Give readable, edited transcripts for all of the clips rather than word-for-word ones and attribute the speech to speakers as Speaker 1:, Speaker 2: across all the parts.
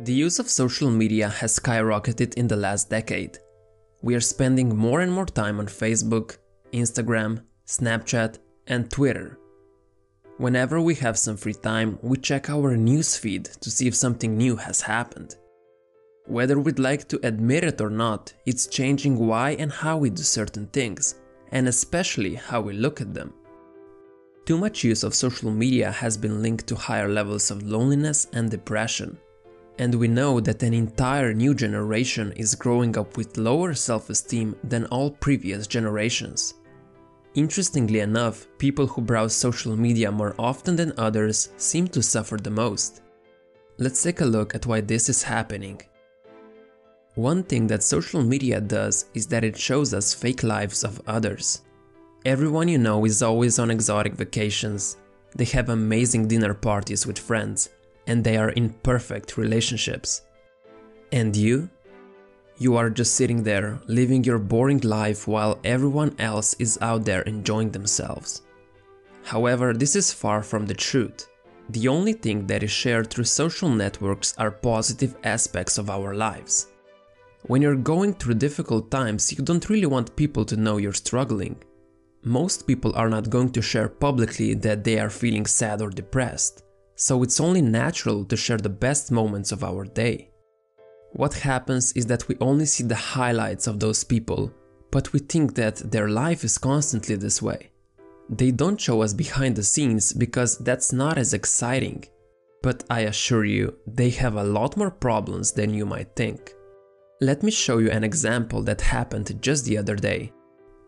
Speaker 1: The use of social media has skyrocketed in the last decade. We are spending more and more time on Facebook, Instagram, Snapchat, and Twitter. Whenever we have some free time, we check our newsfeed to see if something new has happened. Whether we'd like to admit it or not, it's changing why and how we do certain things, and especially how we look at them. Too much use of social media has been linked to higher levels of loneliness and depression. And we know that an entire new generation is growing up with lower self-esteem than all previous generations. Interestingly enough, people who browse social media more often than others seem to suffer the most. Let's take a look at why this is happening. One thing that social media does is that it shows us fake lives of others. Everyone you know is always on exotic vacations, they have amazing dinner parties with friends, and they are in perfect relationships. And you? You are just sitting there, living your boring life while everyone else is out there enjoying themselves. However, this is far from the truth. The only thing that is shared through social networks are positive aspects of our lives. When you're going through difficult times, you don't really want people to know you're struggling. Most people are not going to share publicly that they are feeling sad or depressed, so it's only natural to share the best moments of our day. What happens is that we only see the highlights of those people, but we think that their life is constantly this way. They don't show us behind the scenes because that's not as exciting. But I assure you, they have a lot more problems than you might think. Let me show you an example that happened just the other day.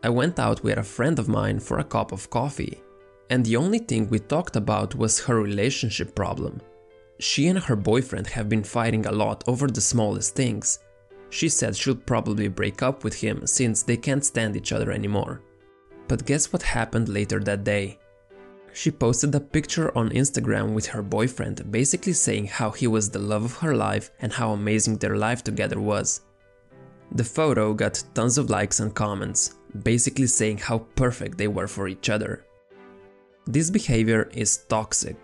Speaker 1: I went out with a friend of mine for a cup of coffee, and the only thing we talked about was her relationship problem. She and her boyfriend have been fighting a lot over the smallest things. She said she'll probably break up with him since they can't stand each other anymore. But guess what happened later that day? She posted a picture on Instagram with her boyfriend, basically saying how he was the love of her life and how amazing their life together was. The photo got tons of likes and comments, basically saying how perfect they were for each other. This behavior is toxic.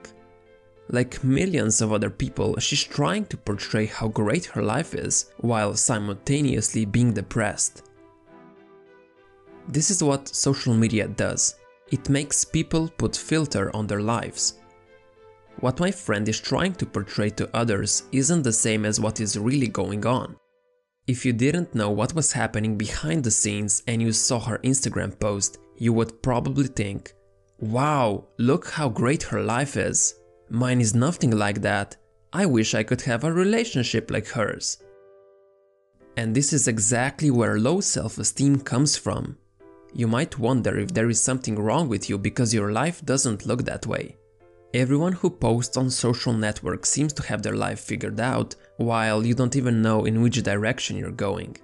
Speaker 1: Like millions of other people, she's trying to portray how great her life is, while simultaneously being depressed. This is what social media does. It makes people put filter on their lives. What my friend is trying to portray to others isn't the same as what is really going on. If you didn't know what was happening behind the scenes and you saw her Instagram post, you would probably think, "Wow, look how great her life is. Mine is nothing like that. I wish I could have a relationship like hers." And this is exactly where low self-esteem comes from. You might wonder if there is something wrong with you because your life doesn't look that way. Everyone who posts on social networks seems to have their life figured out, while you don't even know in which direction you're going.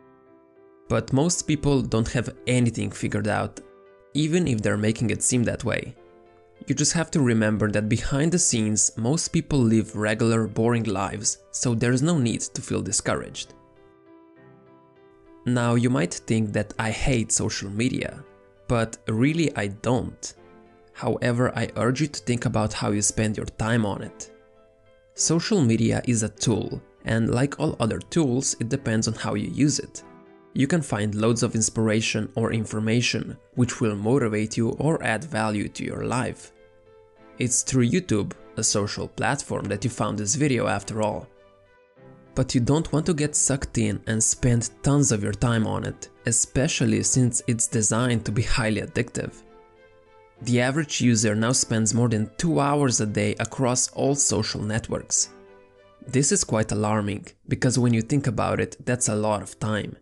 Speaker 1: But most people don't have anything figured out, even if they're making it seem that way. You just have to remember that behind the scenes, most people live regular, boring lives, so there's no need to feel discouraged. Now, you might think that I hate social media, but really I don't. However, I urge you to think about how you spend your time on it. Social media is a tool, and like all other tools, it depends on how you use it. You can find loads of inspiration or information which will motivate you or add value to your life. It's through YouTube, a social platform, that you found this video after all. But you don't want to get sucked in and spend tons of your time on it, especially since it's designed to be highly addictive. The average user now spends more than 2 hours a day across all social networks. This is quite alarming, because when you think about it, that's a lot of time.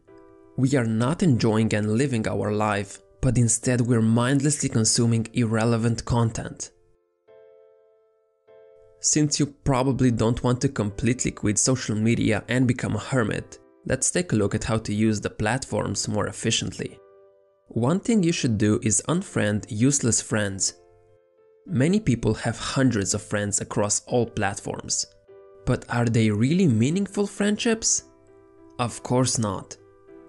Speaker 1: We are not enjoying and living our life, but instead we're mindlessly consuming irrelevant content. Since you probably don't want to completely quit social media and become a hermit, let's take a look at how to use the platforms more efficiently. One thing you should do is unfriend useless friends. Many people have hundreds of friends across all platforms. But are they really meaningful friendships? Of course not.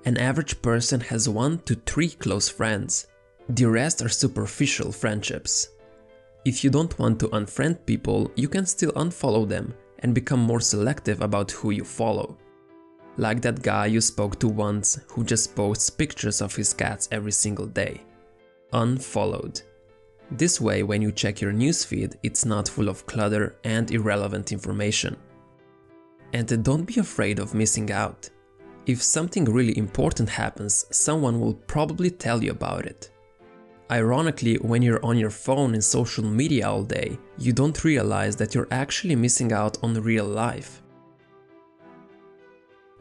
Speaker 1: An average person has 1 to 3 close friends. The rest are superficial friendships. If you don't want to unfriend people, you can still unfollow them and become more selective about who you follow. Like that guy you spoke to once who just posts pictures of his cats every single day. Unfollowed. This way, when you check your newsfeed, it's not full of clutter and irrelevant information. And don't be afraid of missing out. If something really important happens, someone will probably tell you about it. Ironically, when you're on your phone and social media all day, you don't realize that you're actually missing out on real life.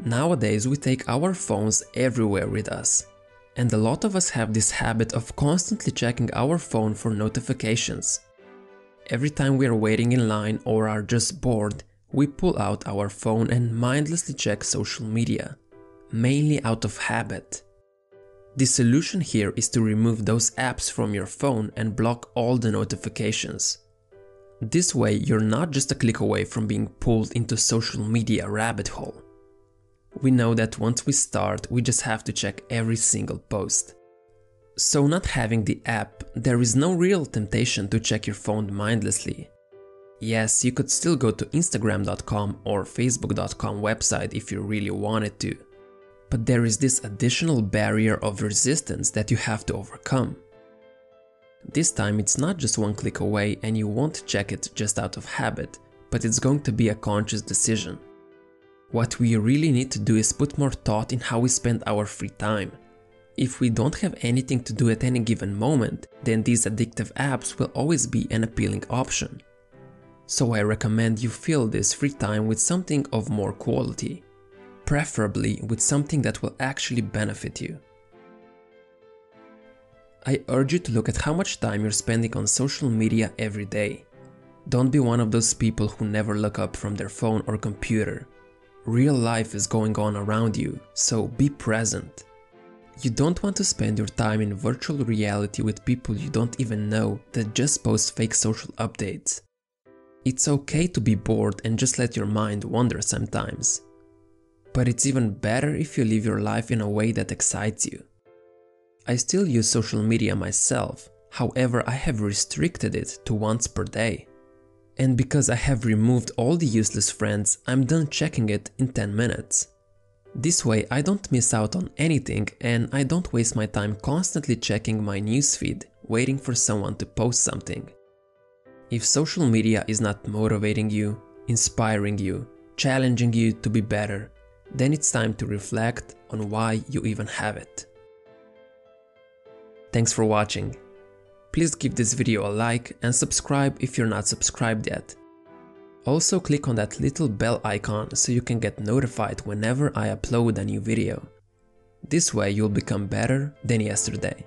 Speaker 1: Nowadays, we take our phones everywhere with us. And a lot of us have this habit of constantly checking our phone for notifications. Every time we are waiting in line or are just bored, we pull out our phone and mindlessly check social media, mainly out of habit. The solution here is to remove those apps from your phone and block all the notifications. This way, you're not just a click away from being pulled into social media rabbit hole. We know that once we start, we just have to check every single post. So not having the app, there is no real temptation to check your phone mindlessly. Yes, you could still go to Instagram.com or Facebook.com website if you really wanted to. But there is this additional barrier of resistance that you have to overcome. This time it's not just one click away and you won't check it just out of habit, but it's going to be a conscious decision. What we really need to do is put more thought in how we spend our free time. If we don't have anything to do at any given moment, then these addictive apps will always be an appealing option. So I recommend you fill this free time with something of more quality, preferably with something that will actually benefit you. I urge you to look at how much time you're spending on social media every day. Don't be one of those people who never look up from their phone or computer. Real life is going on around you, so be present. You don't want to spend your time in virtual reality with people you don't even know that just post fake social updates. It's okay to be bored and just let your mind wander sometimes. But it's even better if you live your life in a way that excites you. I still use social media myself, however I have restricted it to once per day. And because I have removed all the useless friends, I'm done checking it in 10 minutes. This way I don't miss out on anything and I don't waste my time constantly checking my newsfeed, waiting for someone to post something. If social media is not motivating you, inspiring you, challenging you to be better, then it's time to reflect on why you even have it. Thanks for watching. Please give this video a like and subscribe if you're not subscribed yet. Also click on that little bell icon so you can get notified whenever I upload a new video. This way you'll become better than yesterday.